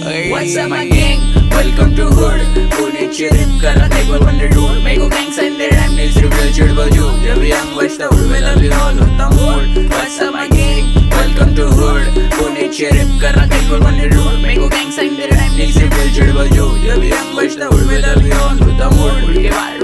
What's up my gang? Welcome to hood. पुणेची रिप करा देखो वंडर डूड. मेरे को गैंग साइन दे रैम नील्स रिव्यू चिड़बो जो. जब यंग बचता उड़ में तभी ऑन होता mood. What's up my gang? Welcome to hood. पुणेची रिप करा देखो वंडर डूड. मेरे को गैंग साइन दे रैम नील्स रिव्यू चिड़बो जो. जब यंग बचता उड़ में तभी ऑन होता मूड.